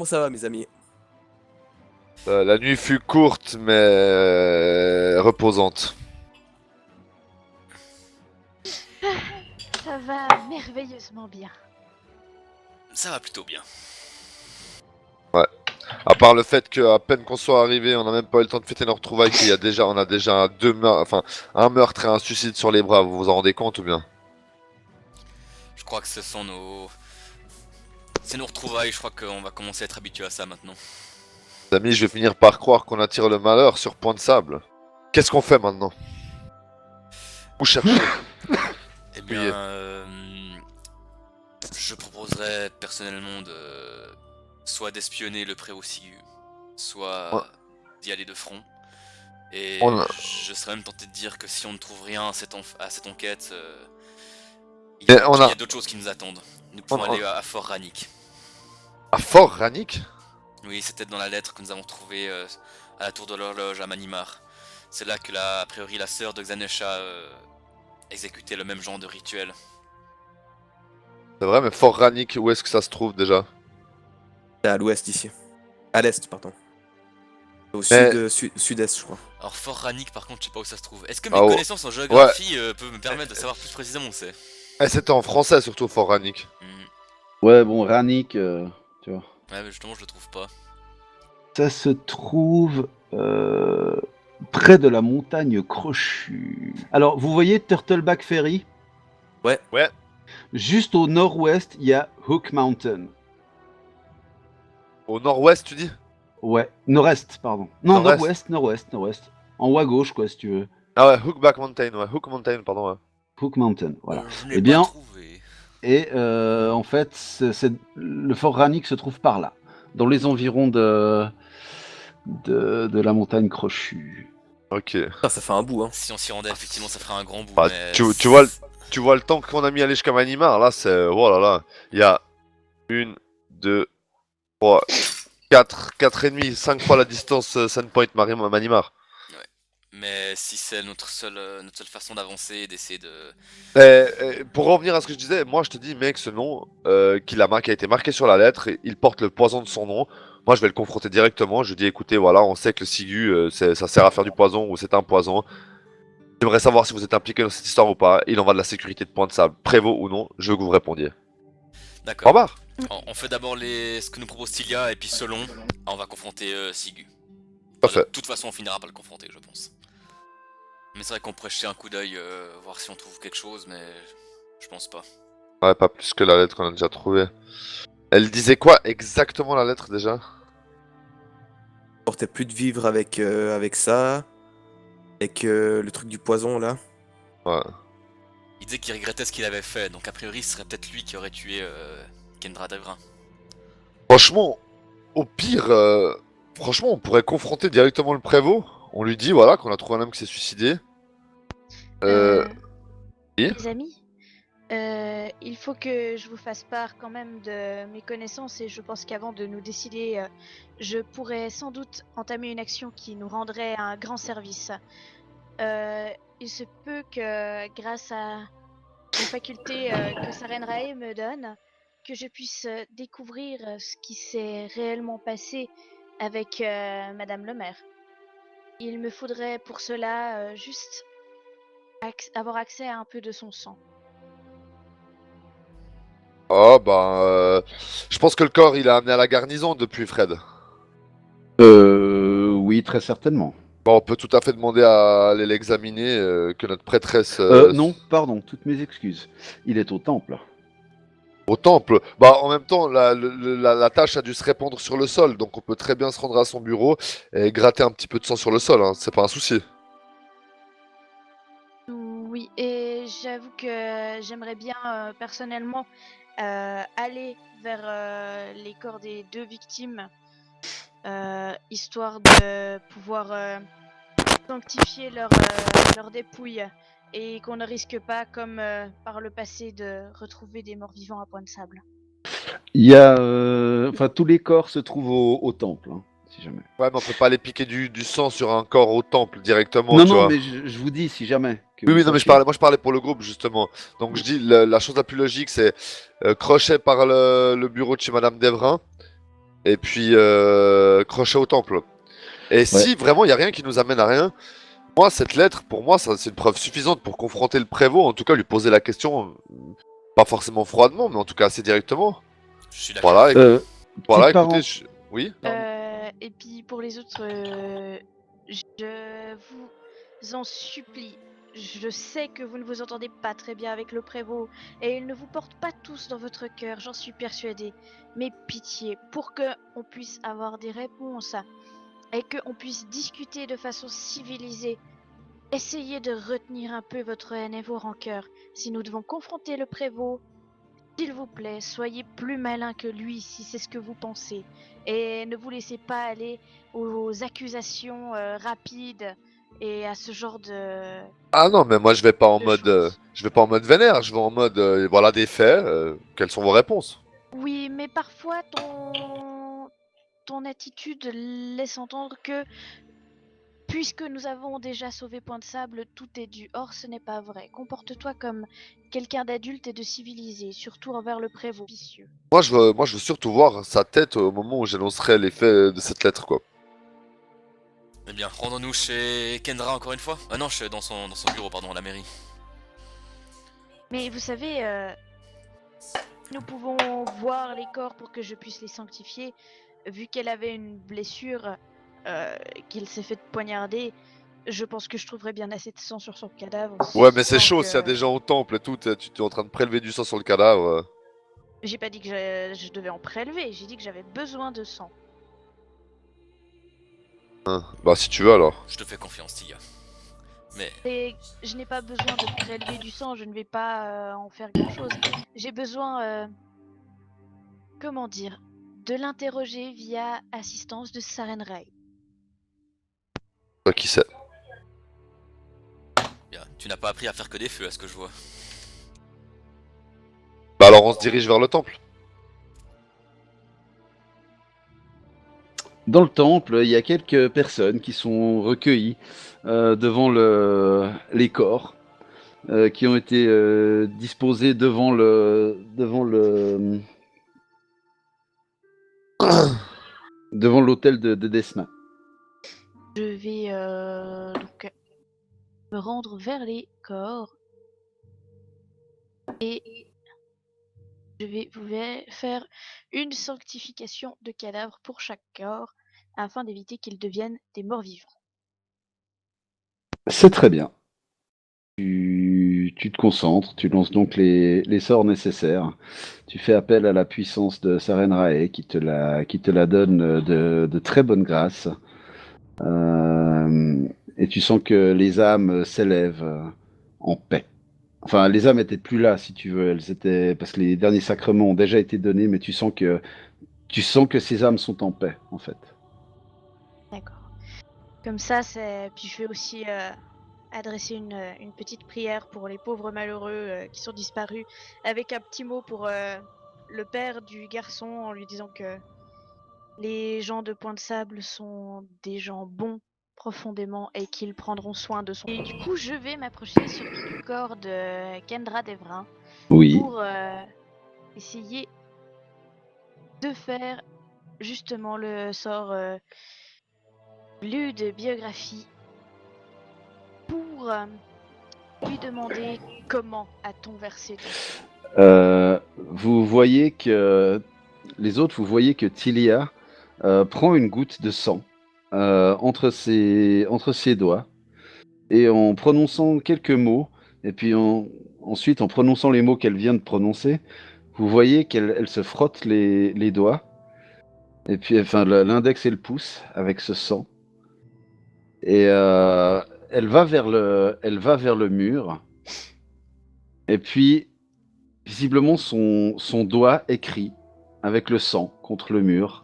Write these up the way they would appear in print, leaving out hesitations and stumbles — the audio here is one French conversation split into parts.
ça va, mes amis? La nuit fut courte mais reposante. Ça va merveilleusement bien. Ça va plutôt bien. À part le fait qu'à peine qu'on soit arrivé, on n'a même pas eu le temps de fêter nos retrouvailles, on a déjà un meurtre et un suicide sur les bras. Vous vous en rendez compte ou bien? Je crois que ce sont nos... C'est nos retrouvailles, je crois qu'on va commencer à être habitué à ça maintenant. Les amis, je vais finir par croire qu'on attire le malheur sur Point de Sable. Qu'est-ce qu'on fait maintenant? Où chercher? Eh bien, Oui. je proposerais personnellement de... soit d'espionner le préau Sigu, soit Ouais. d'y aller de front. Et On a- je serais même tenté de dire que si on ne trouve rien à cette enquête, il Mais y a d'autres choses qui nous attendent. Nous pouvons on- aller à Fort Rannick. À Fort Rannick? Oui, c'était dans la lettre que nous avons trouvée à la tour de l'horloge à Manimar. C'est là que, a priori, la sœur de Xanesha exécutait le même genre de rituel. C'est vrai, mais Fort Rannick, où est-ce que ça se trouve déjà? C'est à l'ouest ici. À l'est, pardon. Au Mais- sud-est, je crois. Alors, Fort Rannick, par contre, je sais pas où ça se trouve. Est-ce que Ah, mes oh. connaissances en géographie peuvent me permettre de savoir plus précisément où c'est? C'était en français surtout, Fort Rannick. Ouais, bon, Rannick, tu vois. Ouais, mais justement, je le trouve pas. Ça se trouve près de la montagne Crochue. Alors, vous voyez Turtleback Ferry? Ouais. Ouais. Juste au nord-ouest, il y a Hook Mountain. Au nord-ouest, tu dis? Ouais, nord-est, pardon. Non, Nord-est. nord-ouest. En haut à gauche, quoi, si tu veux. Ah ouais, Hookback Mountain, ouais. Hook Mountain, pardon, ouais. Hook Mountain, voilà. Je Eh n'ai bien- pas trouvé. Et en fait, le fort Rannick se trouve par là, dans les environs de la montagne Crochue. Ok. Ah, ça fait un bout, hein. Si on s'y rendait, effectivement, ça ferait un grand bout. Bah, mais... tu vois le temps qu'on a mis à aller jusqu'à Manimar, là, c'est... Oh là là. Il y a 1, 2, 3, 4 et demi, 5 fois la distance Sandpoint Manimar. Mais si c'est notre seule façon d'avancer et d'essayer de... Pour revenir à ce que je disais, moi je te dis, mec, ce nom qui a été marqué sur la lettre, il porte le poison de son nom. Moi je vais le confronter directement. Je dis, écoutez, voilà, on sait que le Sigu, ça sert à faire du poison ou c'est un poison. J'aimerais savoir si vous êtes impliqué dans cette histoire ou pas. Il en va de la sécurité de Point de Sable, Prévost ou non. Je veux que vous me répondiez. Au D'accord. revoir. On fait d'abord ce que nous propose Tilia, et puis selon, on va confronter Sigu. Parfait. De toute façon, on finira par le confronter, je pense. Mais c'est vrai qu'on pourrait jeter un coup d'œil, voir si on trouve quelque chose, mais je pense pas. Ouais, pas plus que la lettre qu'on a déjà trouvée. Elle disait quoi exactement la lettre déjà? Portait plus de vivre avec ça. Avec le truc du poison, là. Ouais. Il disait qu'il regrettait ce qu'il avait fait, donc a priori, ce serait peut-être lui qui aurait tué Kendra Devrin. Franchement, au pire, franchement, on pourrait confronter directement le prévôt. On lui dit, voilà, qu'on a trouvé un homme qui s'est suicidé. oui. Les amis, il faut que je vous fasse part quand même de mes connaissances et je pense qu'avant de nous décider, je pourrais sans doute entamer une action qui nous rendrait un grand service. Il se peut que grâce à les facultés que Saren Rae me donne, que je puisse découvrir ce qui s'est réellement passé avec Madame le maire. Il me faudrait pour cela juste avoir accès à un peu de son sang. Oh, ben, je pense que le corps, il est amené à la garnison depuis Fred. Oui, très certainement. Bon, on peut tout à fait demander à aller l'examiner, que notre prêtresse... Non, pardon, toutes mes excuses. Il est au temple. Au temple. Bah, en même temps, la tâche a dû se répandre sur le sol, donc on peut très bien se rendre à son bureau et gratter un petit peu de sang sur le sol, hein, c'est pas un souci. Oui, et j'avoue que j'aimerais bien personnellement aller vers les corps des 2 victimes, histoire de pouvoir sanctifier leur dépouille et qu'on ne risque pas, comme par le passé, de retrouver des morts vivants à Point de Sable. Il y a, enfin, tous les corps se trouvent au temple, hein, si jamais. Ouais, mais on peut pas aller piquer du sang sur un corps au temple directement, Non, tu non, vois. mais je vous dis, si jamais. que Oui, vous oui, non, mais sachiez. moi je parlais pour le groupe justement. Donc je dis, la chose la plus logique, c'est crochet par le bureau de chez Madame Devrin et puis crochet au temple. Et si vraiment il y a rien qui nous amène à rien, moi cette lettre, pour moi, ça c'est une preuve suffisante pour confronter le prévôt, en tout cas lui poser la question, pas forcément froidement, mais en tout cas assez directement. Je suis d'accord. Voilà, voilà, Petite écoutez, oui. Et puis pour les autres, je vous en supplie. Je sais que vous ne vous entendez pas très bien avec le prévôt et il ne vous porte pas tous dans votre cœur, j'en suis persuadée. Mais pitié, pour que on puisse avoir des réponses et qu'on puisse discuter de façon civilisée, essayez de retenir un peu votre haine et vos rancœurs. Si nous devons confronter le prévôt, s'il vous plaît, soyez plus malin que lui si c'est ce que vous pensez. Et ne vous laissez pas aller aux accusations rapides et à ce genre de, Ah non, mais moi je vais pas en de mode, choses. je vais pas en mode vénère, je vais en mode, voilà des faits. Quelles sont vos réponses? Oui, mais parfois ton attitude laisse entendre que puisque nous avons déjà sauvé Point de Sable, tout est dû. Or, ce n'est pas vrai. Comporte-toi comme quelqu'un d'adulte et de civilisé, surtout envers le prévôt. Vicieux. Moi je veux surtout voir sa tête au moment où j'annoncerai les faits de cette lettre, quoi. Eh bien, rendons-nous chez Kendra encore une fois. Ah non, dans son bureau, pardon, à la mairie. Mais vous savez, nous pouvons voir les corps pour que je puisse les sanctifier. Vu qu'elle avait une blessure, qu'elle s'est fait poignarder, je pense que je trouverai bien assez de sang sur son cadavre. Ouais, mais c'est sans chaud, que- s'il y a des gens au temple et tout, tu es en train de prélever du sang sur le cadavre. J'ai pas dit que je devais en prélever, j'ai dit que j'avais besoin de sang. Bah si tu veux alors. Je te fais confiance, Tia. Mais Et je n'ai pas besoin de prélever du sang, je ne vais pas en faire grand-chose. J'ai besoin, comment dire, de l'interroger via assistance de Sarenrae. Toi qui sais. bien, tu n'as pas appris à faire que des feux, à ce que je vois. Bah alors on se dirige vers le temple. Dans le temple, il y a quelques personnes qui sont recueillies devant les corps qui ont été disposés devant l'hôtel de Desna. Je vais donc me rendre vers les corps et je vais vous faire une sanctification de cadavres pour chaque corps afin d'éviter qu'ils deviennent des morts vivants. C'est très bien. Tu te concentres, tu lances donc les sorts nécessaires. Tu fais appel à la puissance de Sarenrae qui te la donne de très bonne grâce. Et tu sens que les âmes s'élèvent en paix. Enfin, les âmes étaient plus là, si tu veux. Elles étaient parce que les derniers sacrements ont déjà été donnés, mais tu sens que ces âmes sont en paix, en fait. D'accord. Comme ça, puis je vais aussi adresser une petite prière pour les pauvres malheureux qui sont disparus, avec un petit mot pour le père du garçon en lui disant que les gens de Point de Sable sont des gens bons profondément et qu'ils prendront soin de son. Et du coup, je vais m'approcher surtout du corps de Kendra Devrin Oui. pour essayer de faire justement le sort lu de biographie pour lui demander comment a-t-on versé ton sang. Vous voyez que les autres, vous voyez que Tilia prend une goutte de sang entre ses doigts et en prononçant quelques mots, et puis ensuite en prononçant les mots qu'elle vient de prononcer, vous voyez qu'elle se frotte les doigts, et puis enfin l'index et le pouce avec ce sang, et elle va vers le mur, et puis visiblement son doigt écrit avec le sang contre le mur.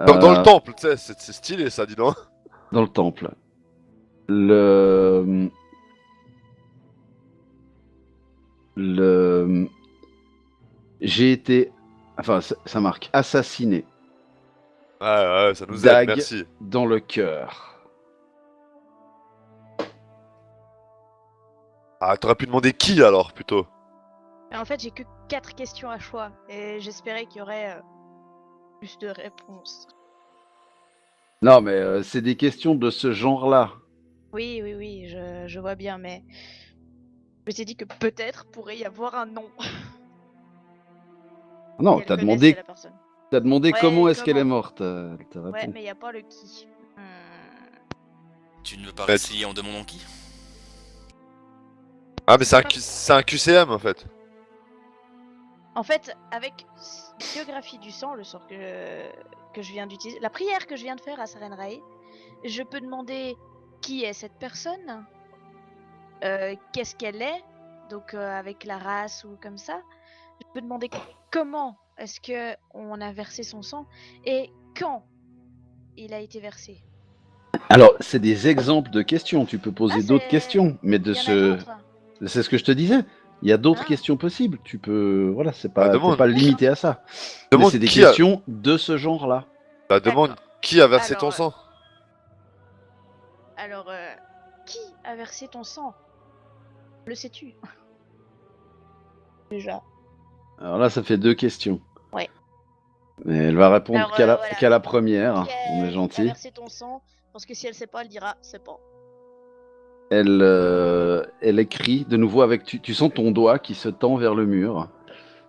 Dans le temple, tu sais, c'est stylé ça, dis donc. Dans le temple. Le j'ai été, enfin ça marque assassiné. Ouais, ça nous aide, Dague merci. dans le cœur. Ah, t'aurais pu demander qui alors, plutôt. En fait, j'ai que 4 questions à choix et j'espérais qu'il y aurait plus de réponses. Non, mais c'est des questions de ce genre-là. Oui, je vois bien, mais je t'ai dit que peut-être pourrait y avoir un nom. Non, Si elle t'as connaissait demandé, la personne. t'as demandé Ouais, comment est-ce qu'elle est comment. morte. Elle te Ouais, répond. mais y a pas le qui. Tu ne veux pas Mais rester en demandant qui? Ah, mais c'est un QCM en fait. En fait, avec biographie du sang, le sort que je viens d'utiliser, la prière que je viens de faire à Sarenrae, je peux demander qui est cette personne, qu'est-ce qu'elle est, donc avec la race ou comme ça. Je peux demander comment est-ce que on a versé son sang et quand il a été versé. Alors, c'est des exemples de questions. Tu peux Ah, poser d'autres c'est. questions, mais Il y en a d'autres. c'est ce que je te disais. Il y a d'autres Ah. questions possibles. Tu peux, voilà, c'est Bah, pas, t'es pas limité à ça. Mais demande c'est des qui a, questions de ce genre-là. bah, demande D'accord. qui a versé Alors, ton sang. Alors, qui a versé ton sang? Le sais-tu? Déjà. Alors là, ça fait 2 questions. Ouais. Mais elle va répondre Alors, voilà. qu'à la première. Qui On est a gentil. versé ton sang? Parce que si elle sait pas, elle dira c'est pas. Elle écrit de nouveau avec. Tu sens ton doigt qui se tend vers le mur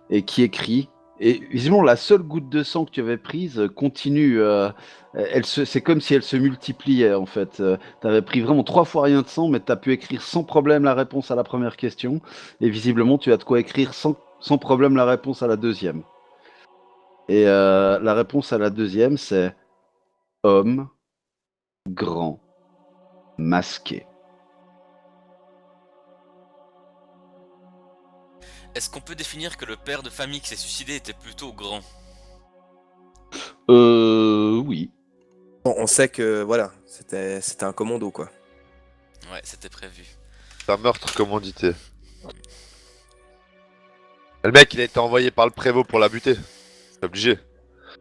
et qui écrit. Et visiblement, la seule goutte de sang que tu avais prise continue. C'est comme si elle se multipliait en fait. Tu avais pris vraiment 3 fois rien de sang, mais tu as pu écrire sans problème la réponse à la première question. Et visiblement, tu as de quoi écrire sans problème la réponse à la deuxième. Et la réponse à la deuxième, c'est homme, grand, masqué. Est-ce qu'on peut définir que le père de famille qui s'est suicidé était plutôt grand? Oui. On sait que voilà, c'était un commando quoi. Ouais, c'était prévu. C'est un meurtre commandité. Et le mec, il a été envoyé par le prévôt pour la buter. C'est obligé.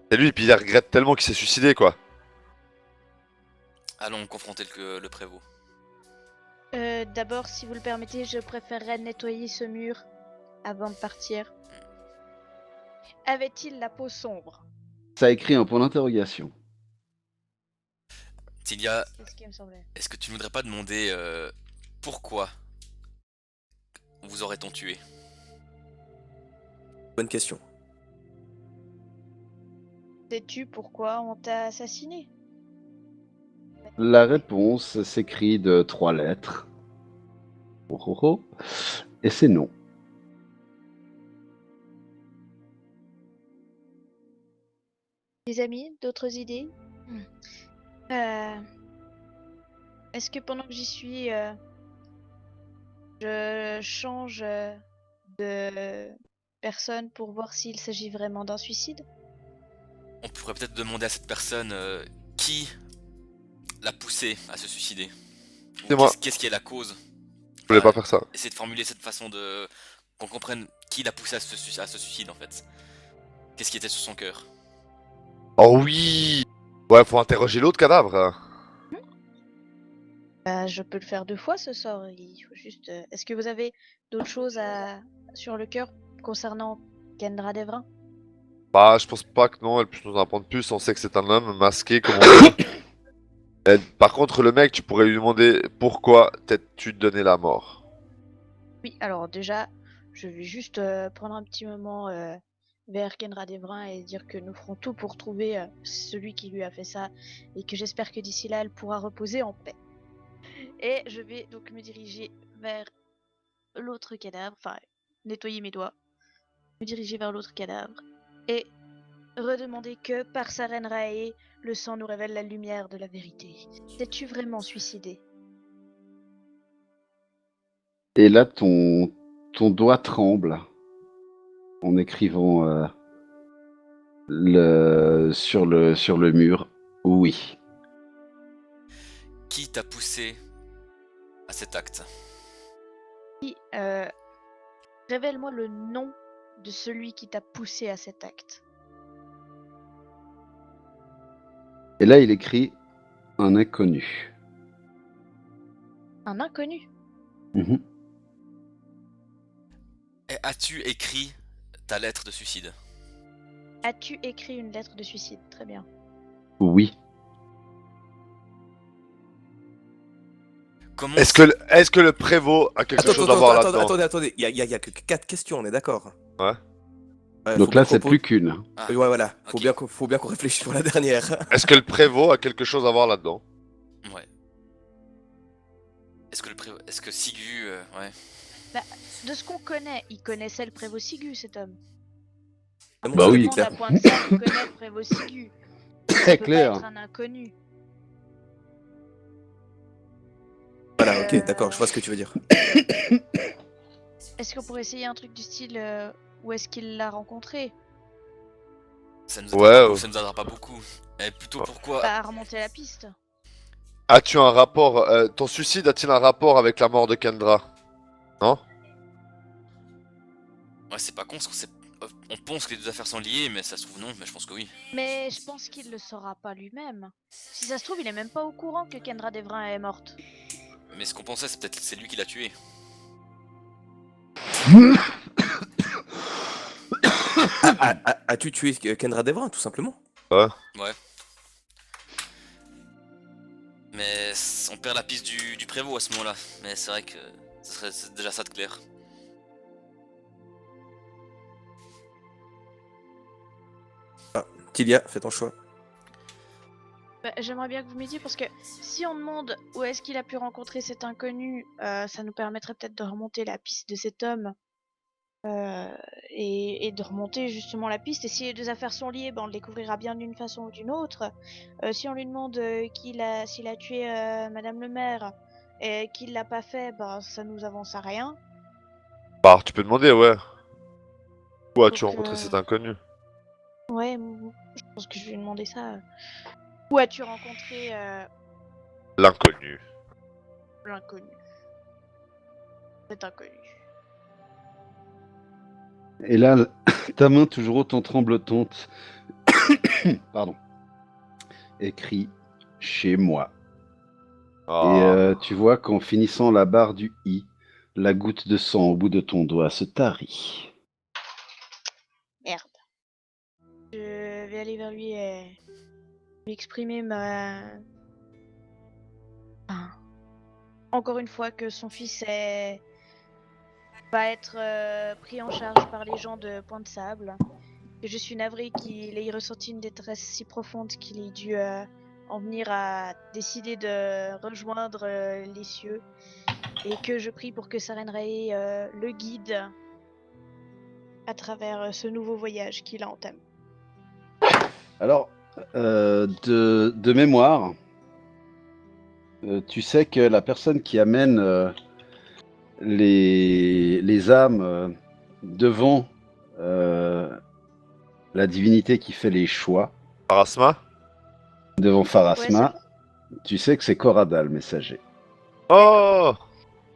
C'est lui, puis il regrette tellement qu'il s'est suicidé, quoi. Allons confronter le prévôt. D'abord, si vous le permettez, je préférerais nettoyer ce mur avant de partir. Avait-il la peau sombre? Ça a écrit un point d'interrogation. Tilia, C'est ce qui me semblait. est-ce que tu ne voudrais pas demander pourquoi vous aurait-on tué? Bonne question. Sais-tu pourquoi on t'a assassiné? La réponse s'écrit de 3 lettres. Oh, oh, oh. Et c'est non. Des amis, d'autres idées? Euh, Est-ce que pendant que j'y suis, je change de personne pour voir s'il s'agit vraiment d'un suicide? On pourrait peut-être demander à cette personne qui l'a poussé à se suicider. Ou C'est moi. qu'est-ce qui est la cause? Je voulais pas faire ça. Essayer de formuler cette façon de... qu'on comprenne qui l'a poussé à se suicide en fait. Qu'est-ce qui était sur son cœur? Oh oui. Ouais, faut interroger l'autre cadavre, hein. Bah, je peux le faire 2 fois ce sort. Il faut juste. Est-ce que vous avez d'autres choses sur le cœur concernant Kendra Devrin? Bah, je pense pas que non, elle puisse nous en apprendre plus. On sait que c'est un homme masqué, comme on dit. Par contre, le mec, tu pourrais lui demander pourquoi t'es-tu donné la mort. Oui, alors déjà, je vais juste prendre un petit moment vers Kendra Devrin et dire que nous ferons tout pour trouver celui qui lui a fait ça et que j'espère que d'ici là, elle pourra reposer en paix. Et je vais donc me diriger vers l'autre cadavre, enfin, nettoyer mes doigts, me diriger vers l'autre cadavre et redemander que par sa reine Rae, le sang nous révèle la lumière de la vérité. T'es-tu vraiment suicidé? Et là, ton doigt tremble en écrivant sur le mur. Oui. Qui t'a poussé à cet acte? Puis, révèle-moi le nom de celui qui t'a poussé à cet acte. Et là, il écrit un inconnu. Un inconnu. Mhm. Et as-tu écrit ta lettre de suicide? As-tu écrit une lettre de suicide? Très bien. Oui. Comment Est-ce que le prévôt a quelque chose à voir là-dedans? Attendez, il y a que 4 questions, on est d'accord? Ouais. Ouais, Donc faut bien là, c'est qu'on plus qu'une. Ah, Ouais, voilà, ok. faut bien qu'on réfléchisse sur la dernière. Est-ce que le prévôt a quelque chose à voir là-dedans? Ouais. Est-ce que Sigu, ouais. De ce qu'on connaît, il connaissait le prévôt Sigu, cet homme. Bon, Bah ça, oui. c'est Demande clair. à point de ça, il connaît le prévôt Sigu. Très Ça peut pas clair. être un inconnu. Voilà, ok, Euh, d'accord, je vois ce que tu veux dire. Est-ce qu'on pourrait essayer un truc du style où est-ce qu'il l'a rencontré? Ça nous aidera pas beaucoup. Et plutôt pourquoi Bah, remonter la piste. As-tu un rapport... ton suicide a-t-il un rapport avec la mort de Kendra? Non? Ouais, c'est pas con, parce qu'on sait... On pense que les deux affaires sont liées, mais ça se trouve non, mais je pense que oui. Mais je pense qu'il le saura pas lui-même. Si ça se trouve, il est même pas au courant que Kendra Devrin est morte. Mais ce qu'on pensait, c'est peut-être c'est lui qui l'a tué. As-tu tué Kendra Devrin, tout simplement? Ouais. Ouais. Mais on perd la piste du prévôt à ce moment-là. Mais c'est vrai que c'est déjà ça de clair. Tilia, fais ton choix. Bah, j'aimerais bien que vous m'aidiez parce que si on demande où est-ce qu'il a pu rencontrer cet inconnu, ça nous permettrait peut-être de remonter la piste de cet homme. Et de remonter justement la piste. Et si les deux affaires sont liées, ben on le découvrira bien d'une façon ou d'une autre. Si on lui demande s'il a tué Madame le maire et qu'il l'a pas fait, ben ça nous avance à rien. Bah, tu peux demander, ouais. Où as-tu Donc, rencontré cet inconnu? ouais, je pense que je vais lui demander ça. Où as-tu rencontré L'inconnu. l'inconnu? Cet inconnu. Et là, ta main toujours autant tremblotante, pardon, écrit chez moi. Et Ah. tu vois qu'en finissant la barre du i, la goutte de sang au bout de ton doigt se tarit. Merde. Je vais aller vers lui et lui exprimer ma... Enfin, encore une fois que son fils va être pris en charge par les gens de Point de Sable. Et je suis navrée qu'il ait ressenti une détresse si profonde qu'il ait dû en venir à décider de rejoindre les cieux. Et que je prie pour que Saren Rae le guide à travers ce nouveau voyage qu'il a entamé. Alors, de mémoire, tu sais que la personne qui amène les âmes devant la divinité qui fait les choix, Parasma? devant Pharasma, Ouais, tu sais que c'est Korada le messager. Oh!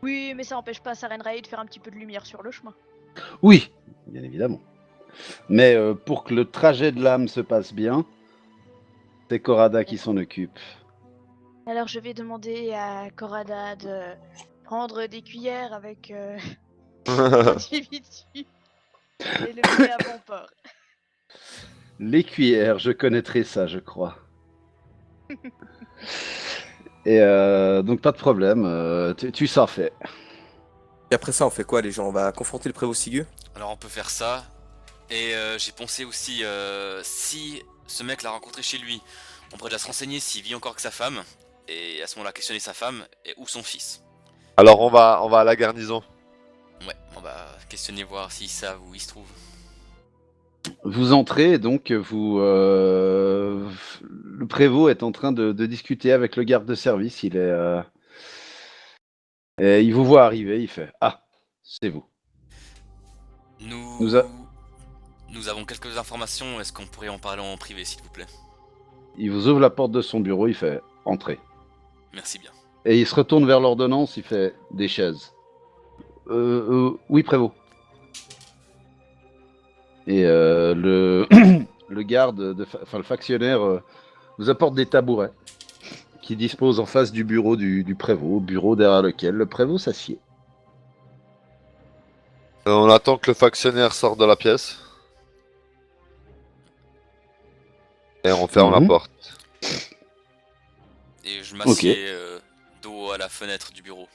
Oui, mais ça n'empêche pas Saren Rae de faire un petit peu de lumière sur le chemin. Oui, bien évidemment. Mais pour que le trajet de l'âme se passe bien, c'est Korada qui s'en occupe. Alors je vais demander à Korada de prendre des cuillères avec l'individu et le mener à bon port. Les cuillères, je connaîtrai ça, je crois. Et donc pas de problème, tu s'en fais. Et après ça, on fait quoi, les gens? On va confronter le prévôt Sigu? Alors on peut faire ça. Et j'ai pensé aussi, si ce mec l'a rencontré chez lui, on pourrait déjà se renseigner s'il vit encore avec sa femme. Et à ce moment-là, questionner sa femme et ou son fils. Alors on va à la garnison. Ouais, on va questionner, voir s'ils savent où il se trouve. Vous entrez, donc vous, le prévôt est en train de discuter avec le garde de service. Et il vous voit arriver, il fait ah, c'est vous. Nous avons quelques informations. Est-ce qu'on pourrait en parler en privé, s'il vous plaît? Il vous ouvre la porte de son bureau, il fait entrez. Merci bien. Et il se retourne vers l'ordonnance, il fait des chaises. Oui, prévôt. Et le le garde, le factionnaire vous apporte des tabourets qui disposent en face du bureau du prévôt, bureau derrière lequel le prévôt s'assied. On attend que le factionnaire sorte de la pièce. Et on ferme la Mhm. porte. Et je m'assieds dos à la fenêtre du bureau.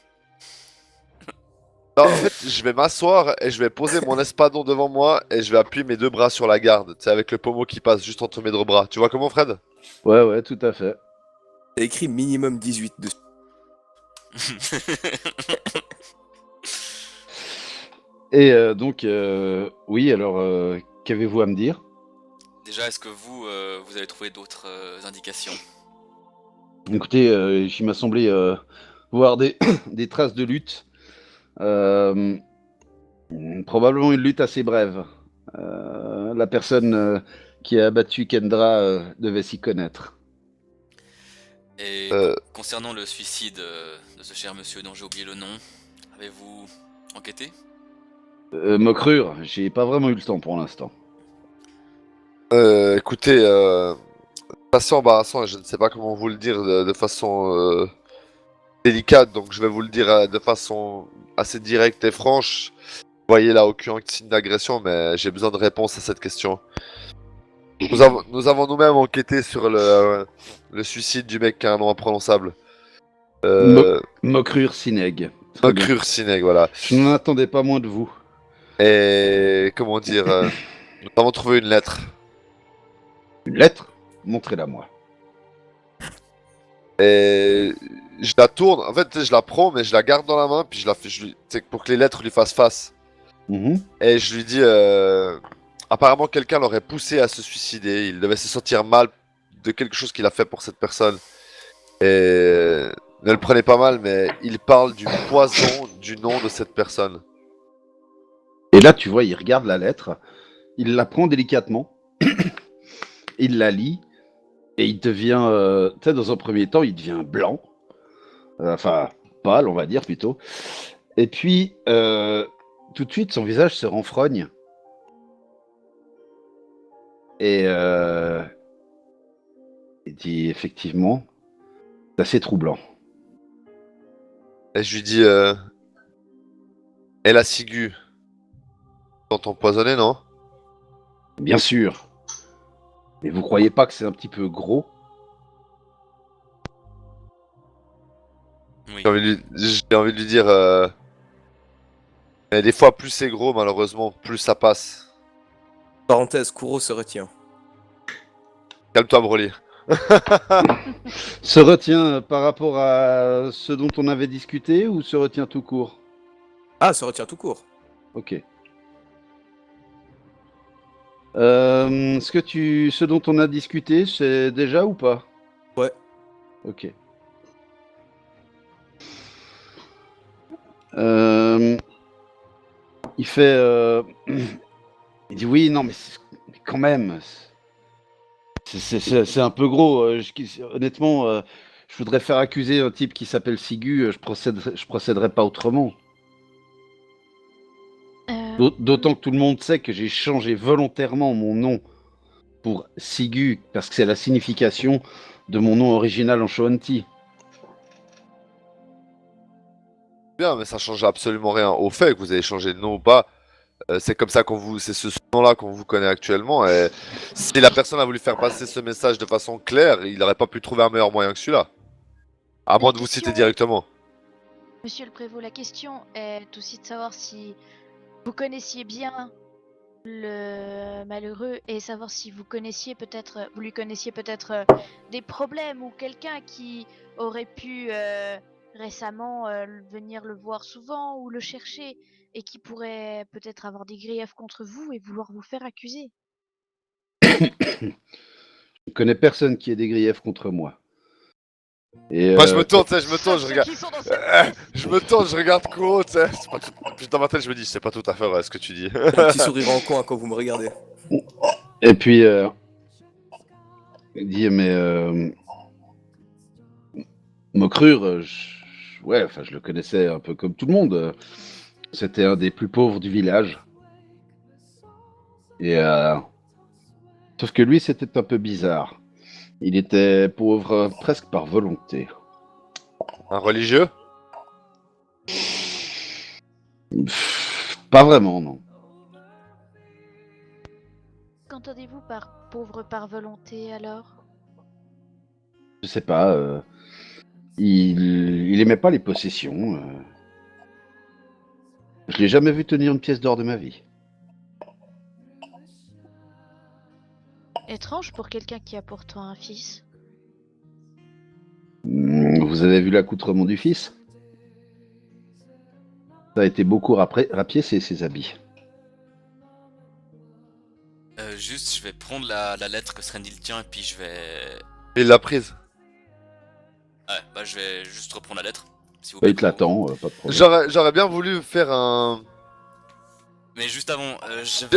Non, en fait, je vais m'asseoir et je vais poser mon espadon devant moi et je vais appuyer mes deux bras sur la garde, tu sais, avec le pommeau qui passe juste entre mes deux bras. Tu vois comment, Fred? Ouais, tout à fait. T'as écrit minimum 18 dessus. Et donc, oui, alors, qu'avez-vous à me dire? Déjà, est-ce que vous, vous avez trouvé d'autres indications? Écoutez, il m'a semblé voir des, des traces de lutte. Euh, Probablement une lutte assez brève. La personne qui a abattu Kendra devait s'y connaître. Et Euh, concernant le suicide de ce cher monsieur dont j'ai oublié le nom, avez-vous enquêté? Mocrure, j'ai pas vraiment eu le temps pour l'instant. Écoutez, c'est assez embarrassant et je ne sais pas comment vous le dire de façon délicate, donc je vais vous le dire de façon assez directe et franche. Vous voyez là aucun signe d'agression, mais j'ai besoin de réponse à cette question. Nous avons nous-mêmes enquêté sur le suicide du mec qui a un nom imprononçable. Mo- Euh, Mocrure Sineg. Très bien. Mocrur Sineg, voilà. Je n'en attendais pas moins de vous. Et comment dire, nous avons trouvé une lettre. Une lettre? Montrez-la moi. Et je la tourne, en fait, tu sais, je la prends, mais je la garde dans la main, puis je la fais, tu sais, pour que les lettres lui fassent face. Mhm. Et je lui dis, apparemment, quelqu'un l'aurait poussé à se suicider. Il devait se sentir mal de quelque chose qu'il a fait pour cette personne. Et ne le prenez pas mal, mais il parle du poison du nom de cette personne. Et là, tu vois, il regarde la lettre, il la prend délicatement, il la lit, et il devient, tu sais, dans un premier temps, il devient blanc, enfin, pâle, on va dire plutôt. Et puis, tout de suite, son visage se renfrogne. Et il dit effectivement, c'est assez troublant. Et je lui dis, et la ciguë, sont empoisonnée, non? Bien sûr. Mais vous croyez pas que c'est un petit peu gros? Oui. J'ai envie de lui dire, mais des fois, plus c'est gros, malheureusement, plus ça passe. Parenthèse, Kuro se retient. Calme-toi, Broly. Se retient par rapport à ce dont on avait discuté ou se retient tout court? Ah, se retient tout court. Ok. Ce dont on a discuté, c'est déjà ou pas? Ouais. Ok. Euh, il fait, il dit oui, non, mais quand même, c'est un peu gros. Honnêtement, je voudrais faire accuser un type qui s'appelle Sigu. Je procéderai pas autrement. D'autant que tout le monde sait que j'ai changé volontairement mon nom pour Sigu parce que c'est la signification de mon nom original en Shoanti. Bien, mais ça change absolument rien au fait que vous avez changé de nom ou pas. C'est comme ça c'est ce nom-là qu'on vous connaît actuellement. Et si la personne a voulu faire passer ce message de façon claire, il n'aurait pas pu trouver un meilleur moyen que celui-là. À moins de vous citer directement. Monsieur le Prévôt, la question est aussi de savoir si vous connaissiez bien le malheureux et savoir si vous connaissiez peut-être, vous lui connaissiez peut-être des problèmes ou quelqu'un qui aurait pu récemment venir le voir souvent ou le chercher et qui pourrait peut-être avoir des griefs contre vous et vouloir vous faire accuser. Je ne connais personne qui ait des griefs contre moi. Et Moi, je me tourne, tu sais, je me tourne, je Ceux regarde. qui sont dans cette Je me tourne, je regarde Kuro, tu sais. Puis dans ma tête, je me dis, c'est pas tout à fait vrai ce que tu dis. Un petit sourire en coin quand vous me regardez. Et puis, il dit, mais Mocrure, ouais, enfin, je le connaissais un peu comme tout le monde. C'était un des plus pauvres du village. Et sauf que lui, c'était un peu bizarre. Il était pauvre presque par volonté. Un religieux? Pas vraiment, non. qu'entendez-vous par pauvre par volonté alors? Je sais pas. Il aimait pas les possessions. Je l'ai jamais vu tenir une pièce d'or de ma vie. Étrange pour quelqu'un qui a pourtant un fils. Vous avez vu l'accoutrement du fils? Ça a été beaucoup rapiécé ses habits. Juste, je vais prendre la lettre que Srendil tient et puis je vais. Il l'a prise. Ouais, bah je vais juste reprendre la lettre. S'il vous Bah, plaît. il te l'attend, pas de problème. J'aurais bien voulu faire un. Mais juste avant,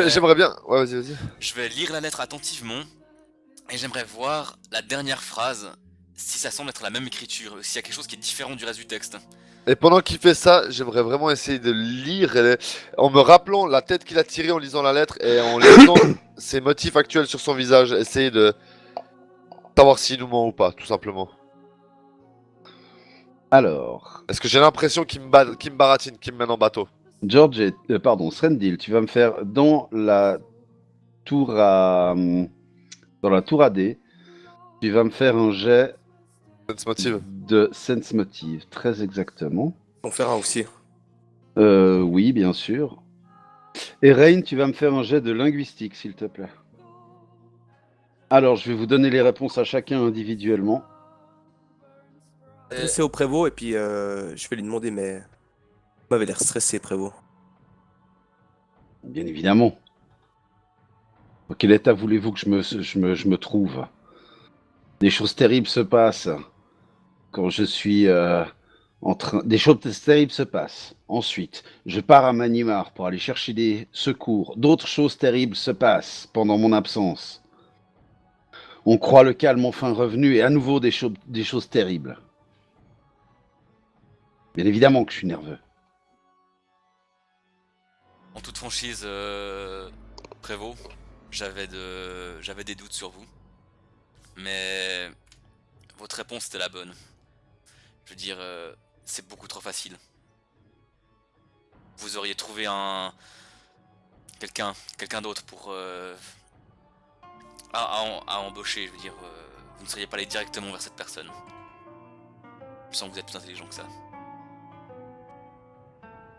J'aimerais bien. Ouais, vas-y. je vais lire la lettre attentivement et j'aimerais voir la dernière phrase, si ça semble être la même écriture, s'il y a quelque chose qui est différent du reste du texte. Et pendant qu'il fait ça, j'aimerais vraiment essayer de lire en me rappelant la tête qu'il a tirée en lisant la lettre et en lisant ses motifs actuels sur son visage. Essayer de savoir s'il nous ment ou pas, tout simplement. Alors, Parce que j'ai l'impression qu'il me baratine, qu'il me mène en bateau. George pardon, Srendil, tu vas me faire dans la tour à D, tu vas me faire un jet Sense motive. de sense motive, très exactement. On fera aussi. Oui, bien sûr. Et Rain, tu vas me faire un jet de linguistique, s'il te plaît. Alors, je vais vous donner les réponses à chacun individuellement. C'est au prévôt et puis je vais lui demander, mais il m'avait l'air stressé, prévôt. Bien évidemment. Dans quel état voulez-vous que je me trouve? Des choses terribles se passent quand je suis en train. Des choses terribles se passent. Ensuite, je pars à Manimar pour aller chercher des secours. D'autres choses terribles se passent pendant mon absence. On croit le calme enfin revenu et à nouveau des choses terribles. Bien évidemment que je suis nerveux. En toute franchise, Prévost, j'avais des doutes sur vous. Mais votre réponse était la bonne. Je veux dire, c'est beaucoup trop facile. Vous auriez trouvé quelqu'un d'autre pour à embaucher. Je veux dire, vous ne seriez pas allé directement vers cette personne. Je sens que vous êtes plus intelligent que ça.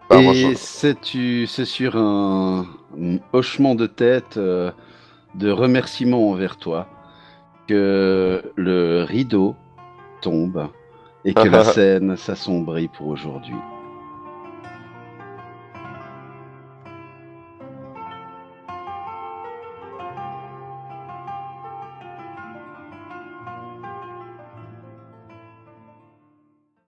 Bah, moi, Et c'est sur un hochement de tête de remerciement envers toi que le rideau tombe et que la scène s'assombrit pour aujourd'hui.